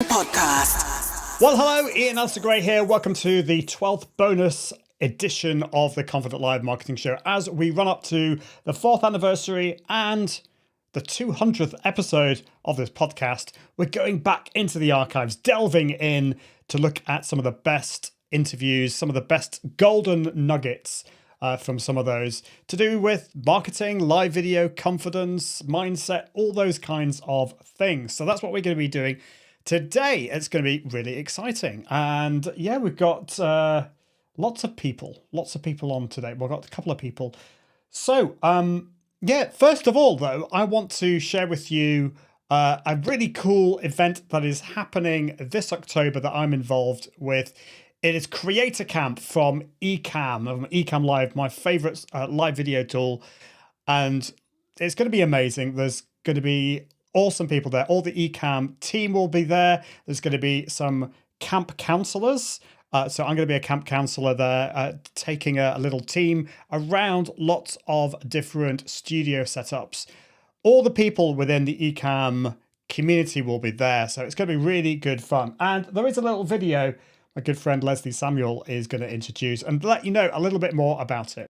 Podcast. Well, hello, Ian Gray here. Welcome to the 12th bonus edition of the Confident Live Marketing Show as we run up to the 4th anniversary and the 200th episode of this podcast. We're going back into the archives, delving in to look at some of the best interviews, some of the best golden nuggets from some of those to do with marketing, live video, confidence, mindset, all those kinds of things. So that's what we're going to be doing today. It's going to be really exciting. And yeah, we've got lots of people on today. We've got a couple of people. So yeah, first of all, though, I want to share with you a really cool event that is happening this October that I'm involved with. It is Creator Camp from Ecamm, Ecamm Live, my favorite live video tool. And it's going to be amazing. There's going to be awesome people there. All the Ecamm team will be there. There's going to be some camp counselors. So I'm going to be a camp counselor there, taking a little team around lots of different studio setups. All the people within the Ecamm community will be there. So it's going to be really good fun. And there is a little video my good friend Leslie Samuel is going to introduce and let you know a little bit more about it.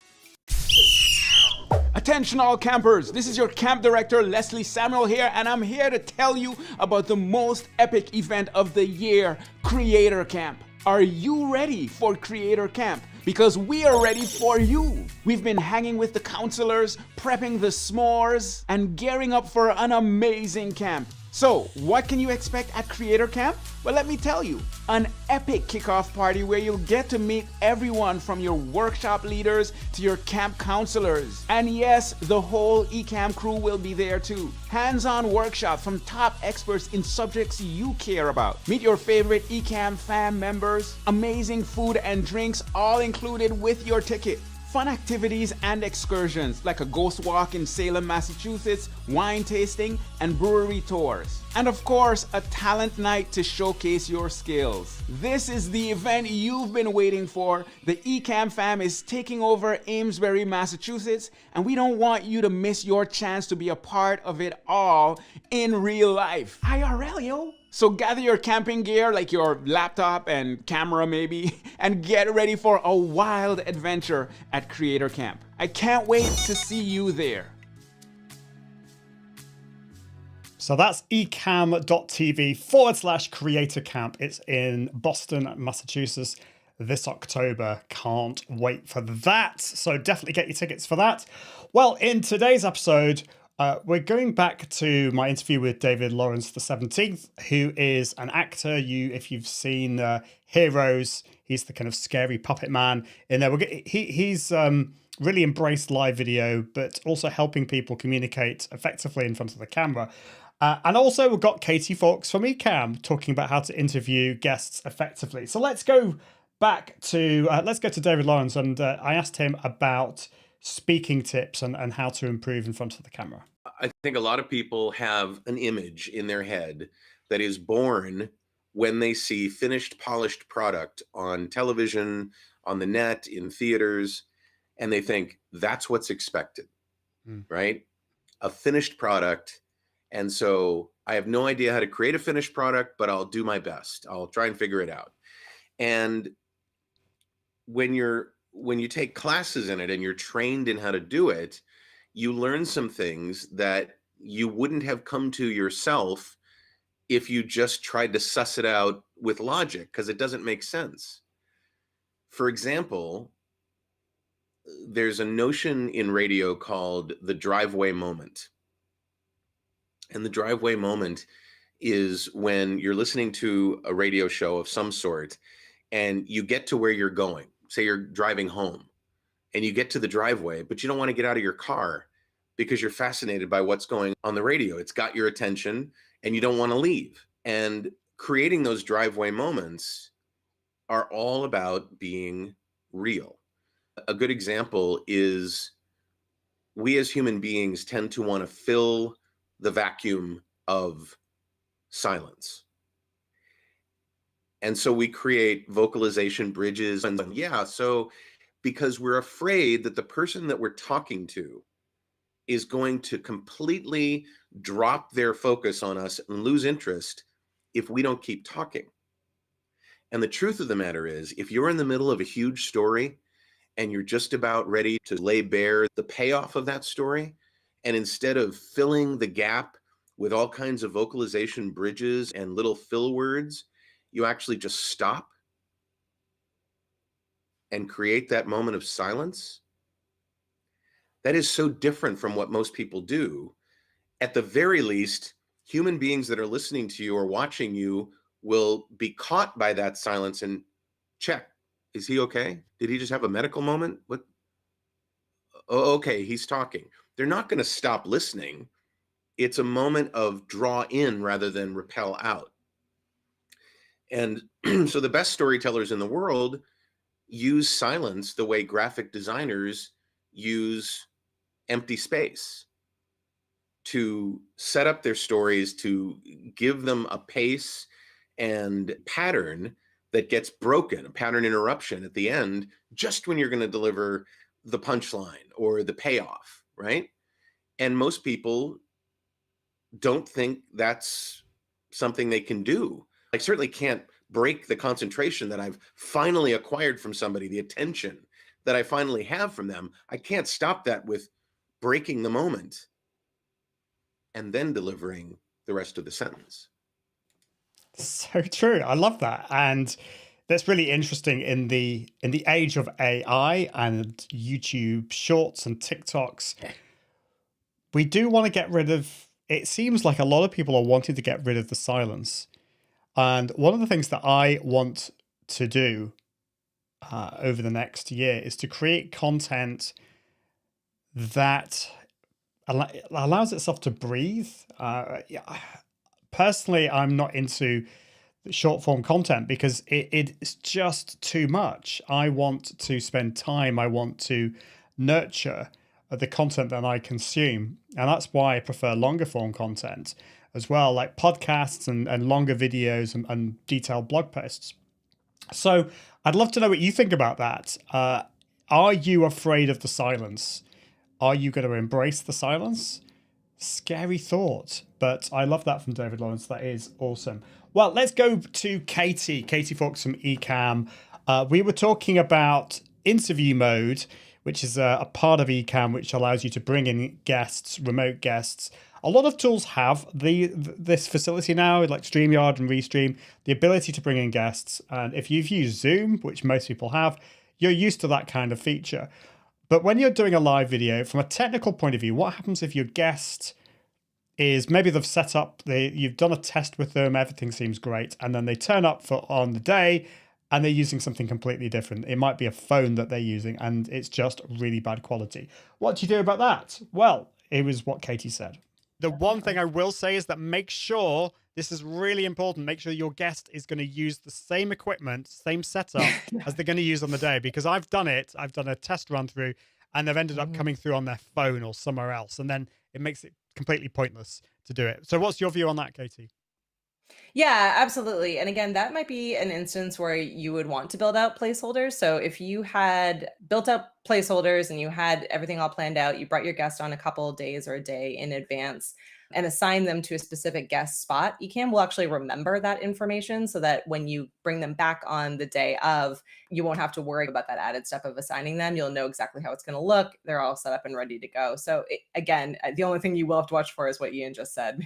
Attention all campers, this is your camp director Leslie Samuel here, and I'm here to tell you about the most epic event of the year, Creator Camp. Are you ready for Creator Camp? Because we are ready for you. We've been hanging with the counselors, prepping the s'mores, and gearing up for an amazing camp. So, what can you expect at Creator Camp? Well, let me tell you, an epic kickoff party where you'll get to meet everyone from your workshop leaders to your camp counselors. And yes, the whole Ecamm crew will be there too. Hands-on workshop from top experts in subjects you care about. Meet your favorite Ecamm fam members. Amazing food and drinks all included with your ticket. Fun activities and excursions like a ghost walk in Salem, Massachusetts, wine tasting, and brewery tours. And of course, a talent night to showcase your skills. This is the event you've been waiting for. The Ecamm fam is taking over Amesbury, Massachusetts, and we don't want you to miss your chance to be a part of it all in real life. IRL, yo! So gather your camping gear like your laptop and camera maybe and get ready for a wild adventure at Creator Camp. I can't wait to see you there. So that's ecamm.tv/Creator Camp. It's in Boston, Massachusetts this October. Can't wait for that. So definitely get your tickets for that. Well, in today's episode, we're going back to my interview with David Lawrence the 17th, who is an actor. If you've seen Heroes, he's the kind of scary puppet man in there. He's really embraced live video, but also helping people communicate effectively in front of the camera. And also we've got Katie Fawkes from Ecamm talking about how to interview guests effectively. So let's go back to David Lawrence, and I asked him about speaking tips and how to improve in front of the camera. I think a lot of people have an image in their head that is born when they see finished, polished product on television, on the net, in theaters, and they think that's what's expected, right? A finished product. And so I have no idea how to create a finished product, but I'll do my best. I'll try and figure it out. And when you take classes in it and you're trained in how to do it, you learn some things that you wouldn't have come to yourself if you just tried to suss it out with logic, because it doesn't make sense. For example, there's a notion in radio called the driveway moment. And the driveway moment is when you're listening to a radio show of some sort and you get to where you're going. Say you're driving home and you get to the driveway, but you don't want to get out of your car because you're fascinated by what's going on the radio. It's got your attention and you don't want to leave. And creating those driveway moments are all about being real. A good example is we as human beings tend to want to fill the vacuum of silence. And so we create vocalization bridges and so because we're afraid that the person that we're talking to is going to completely drop their focus on us and lose interest if we don't keep talking. And the truth of the matter is, if you're in the middle of a huge story and you're just about ready to lay bare the payoff of that story, and instead of filling the gap with all kinds of vocalization bridges and little fill words, you actually just stop and create that moment of silence. That is so different from what most people do. At the very least, human beings that are listening to you or watching you will be caught by that silence and check. Is he okay? Did he just have a medical moment? What? Oh, okay, he's talking. They're not going to stop listening. It's a moment of draw in rather than repel out. And so the best storytellers in the world use silence the way graphic designers use empty space to set up their stories, to give them a pace and pattern that gets broken, a pattern interruption at the end, just when you're going to deliver the punchline or the payoff, right? And most people don't think that's something they can do. I certainly can't break the concentration that I've finally acquired from somebody, the attention that I finally have from them. I can't stop that with breaking the moment and then delivering the rest of the sentence. So true. I love that. And that's really interesting in the age of AI and YouTube shorts and TikToks. We do want to get rid of, it seems like a lot of people are wanting to get rid of the silence. And one of the things that I want to do over the next year is to create content that allows itself to breathe. Personally, I'm not into short form content because it's just too much. I want to spend time. I want to nurture the content that I consume. And that's why I prefer longer form content as well, like podcasts and longer videos and detailed blog posts. So I'd love to know what you think about that. Are you afraid of the silence? Are you going to embrace the silence? Scary thought, but I love that from David Lawrence. That is awesome. Well, let's go to Katie Fawkes from Ecamm. We were talking about interview mode, which is a part of Ecamm which allows you to bring in guests, remote guests. A lot of tools have this facility now, like StreamYard and Restream, the ability to bring in guests. And if you've used Zoom, which most people have, you're used to that kind of feature. But when you're doing a live video, from a technical point of view, what happens if your guest is maybe they've set up, you've done a test with them, everything seems great, and then they turn up on the day and they're using something completely different. It might be a phone that they're using and it's just really bad quality. What do you do about that? Well, it was what Katie said. The one thing I will say is that make sure, this is really important, make sure your guest is going to use the same equipment, same setup as they're going to use on the day. Because I've done it, I've done a test run through and they've ended up coming through on their phone or somewhere else. And then it makes it completely pointless to do it. So what's your view on that, Katie? Yeah, absolutely. And again, that might be an instance where you would want to build out placeholders. So if you had built up placeholders and you had everything all planned out, you brought your guest on a couple of days or a day in advance and assign them to a specific guest spot, Ecamm will actually remember that information so that when you bring them back on the day of, you won't have to worry about that added step of assigning them. You'll know exactly how it's going to look. They're all set up and ready to go. So again, the only thing you will have to watch for is what Ian just said,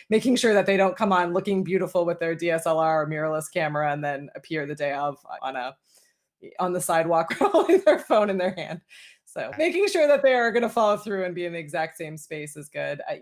making sure that they don't come on looking beautiful with their DSLR or mirrorless camera and then appear the day of on the sidewalk holding their phone in their hand. So making sure that they are going to follow through and be in the exact same space is good. I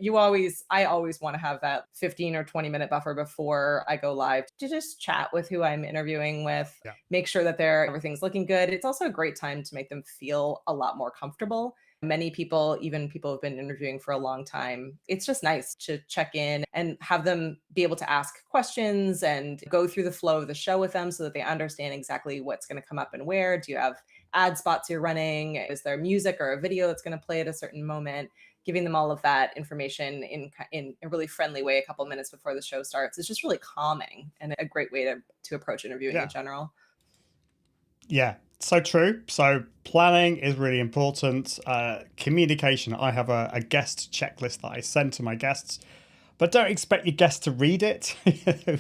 always want to have that 15 or 20 minute buffer before I go live to just chat with who I'm interviewing with, make sure that everything's looking good. It's also a great time to make them feel a lot more comfortable. Many people, even people who've been interviewing for a long time, it's just nice to check in and have them be able to ask questions and go through the flow of the show with them so that they understand exactly what's going to come up and where. Do you have ad spots you're running? Is there music or a video that's going to play at a certain moment? Giving them all of that information in a really friendly way a couple of minutes before the show starts is just really calming and a great way to approach interviewing in general. Yeah, so true. So planning is really important. Communication. I have a guest checklist that I send to my guests but don't expect your guests to read it.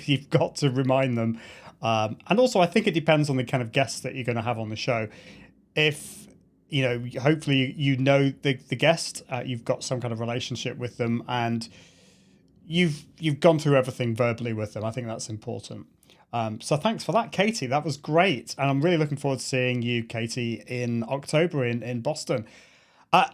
You've got to remind them. And also, I think it depends on the kind of guests that you're going to have on the show. If, hopefully you know the guest, you've got some kind of relationship with them, and you've gone through everything verbally with them. I think that's important. So thanks for that, Katie. That was great. And I'm really looking forward to seeing you, Katie, in October in Boston.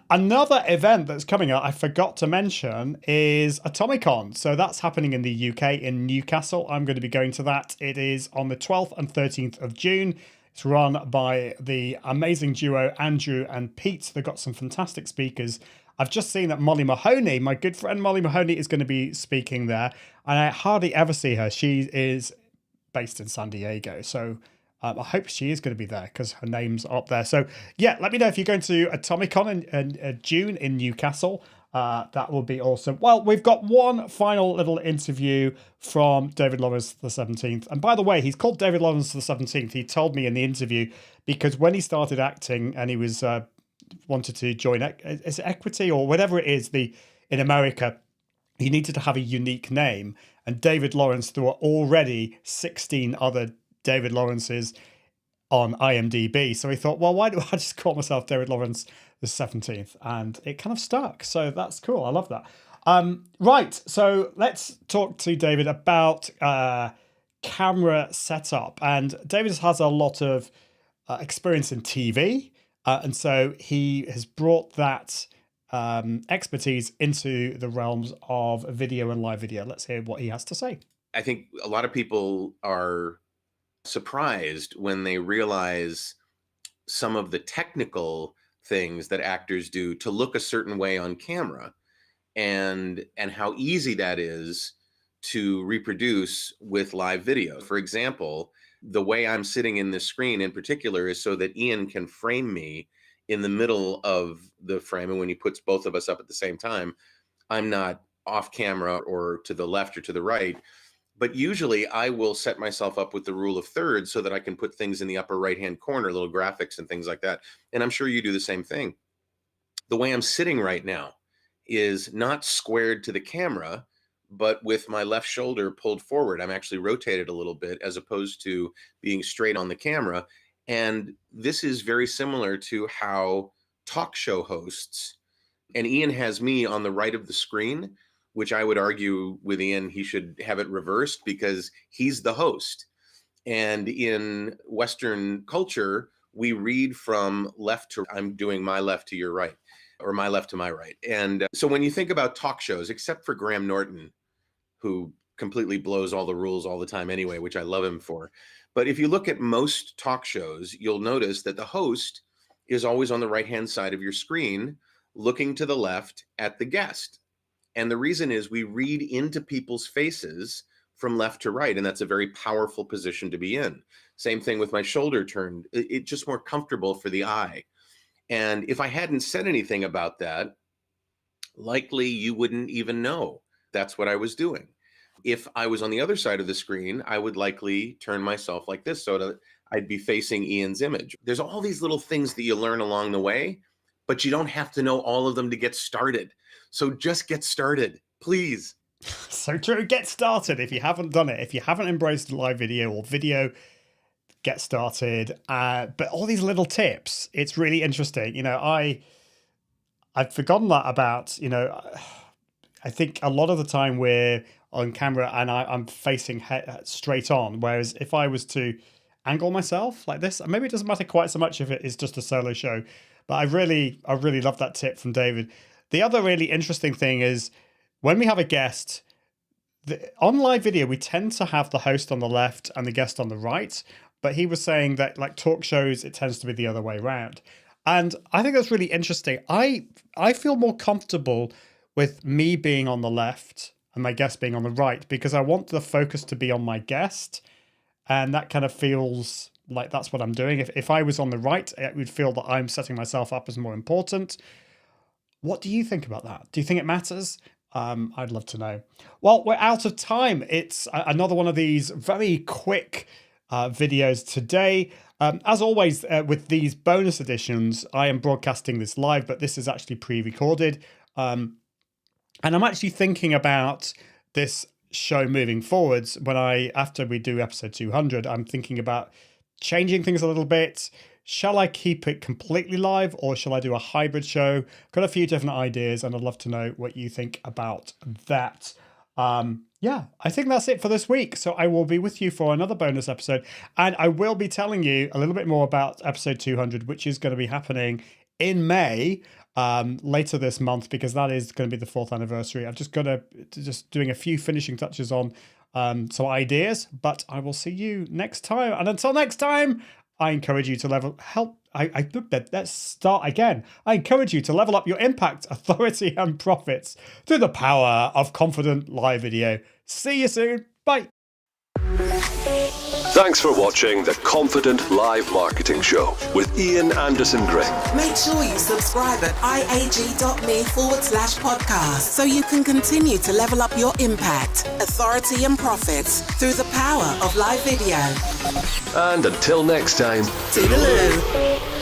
Another event that's coming up, I forgot to mention, is Atomicon. So that's happening in the UK in Newcastle. I'm going to be going to that. It is on the 12th and 13th of June. It's run by the amazing duo Andrew and Pete. They've got some fantastic speakers. I've just seen that Molly Mahoney, my good friend Molly Mahoney, is going to be speaking there. And I hardly ever see her. She is based in San Diego. So I hope she is going to be there because her name's up there. So yeah, let me know if you're going to Atomicon in June in Newcastle. That will be awesome. Well, we've got one final little interview from David Lawrence the 17th. And by the way, he's called David Lawrence the 17th. He told me in the interview because when he started acting and he was wanted to join is it Equity or whatever it is in America, he needed to have a unique name. And David Lawrence, there were already 16 other David Lawrences on IMDb. So he thought, well, why do I just call myself David Lawrence the 17th? And it kind of stuck. So that's cool. I love that. Right. So let's talk to David about camera setup. And David has a lot of experience in TV. And so he has brought that expertise into the realms of video and live video. Let's hear what he has to say. I think a lot of people are surprised when they realize some of the technical things that actors do to look a certain way on camera, and how easy that is to reproduce with live video. For example, the way I'm sitting in this screen in particular is so that Ian can frame me in the middle of the frame, and when he puts both of us up at the same time, I'm not off camera or to the left or to the right. But usually I will set myself up with the rule of thirds so that I can put things in the upper right-hand corner, little graphics and things like that. And I'm sure you do the same thing. The way I'm sitting right now is not squared to the camera, but with my left shoulder pulled forward. I'm actually rotated a little bit as opposed to being straight on the camera. And this is very similar to how talk show hosts, and Ian has me on the right of the screen, which I would argue with Ian, he should have it reversed because he's the host. And in Western culture, we read from left to, I'm doing my left to your right, or my left to my right. And so when you think about talk shows, except for Graham Norton, who completely blows all the rules all the time anyway, which I love him for. But if you look at most talk shows, you'll notice that the host is always on the right-hand side of your screen, looking to the left at the guest. And the reason is we read into people's faces from left to right, and that's a very powerful position to be in. Same thing with my shoulder turned. It's just more comfortable for the eye. And if I hadn't said anything about that, likely you wouldn't even know that's what I was doing. If I was on the other side of the screen, I would likely turn myself like this so that I'd be facing Ian's image. There's all these little things that you learn along the way, but you don't have to know all of them to get started. So just get started, please. So true. Get started if you haven't done it. If you haven't embraced live video or video, get started. But all these little tips, it's really interesting. I've forgotten that about, I think a lot of the time we're on camera and I'm facing straight on. Whereas if I was to angle myself like this, maybe it doesn't matter quite so much if it is just a solo show. But I really love that tip from David. The other really interesting thing is when we have a guest, on live video, we tend to have the host on the left and the guest on the right. But he was saying that like talk shows, it tends to be the other way around. And I think that's really interesting. I feel more comfortable with me being on the left and my guest being on the right because I want the focus to be on my guest. And that kind of feels like that's what I'm doing. If I was on the right, it would feel that I'm setting myself up as more important. What do you think about that? Do you think it matters? I'd love to know. Well, we're out of time. It's another one of these very quick videos today. As always, with these bonus editions, I am broadcasting this live, but this is actually pre-recorded. And I'm actually thinking about this show moving forwards, after we do episode 200, I'm thinking about changing things a little bit. Shall I keep it completely live or shall I do a hybrid show? Got a few different ideas and I'd love to know what you think about that. Yeah, I think that's it for this week. So I will be with you for another bonus episode, and I will be telling you a little bit more about episode 200, which is going to be happening in May, later this month, because that is going to be the 4th anniversary. I've just got just doing a few finishing touches on some ideas, but I will see you next time. And until next time, I encourage you to let's start again. I encourage you to level up your impact, authority, and profits through the power of confident live video. See you soon. Bye. Thanks for watching the Confident Live Marketing Show with Ian Anderson Gray. Make sure you subscribe at iag.me/podcast so you can continue to level up your impact, authority, and profits through the power of live video. And until next time, Toodaloo.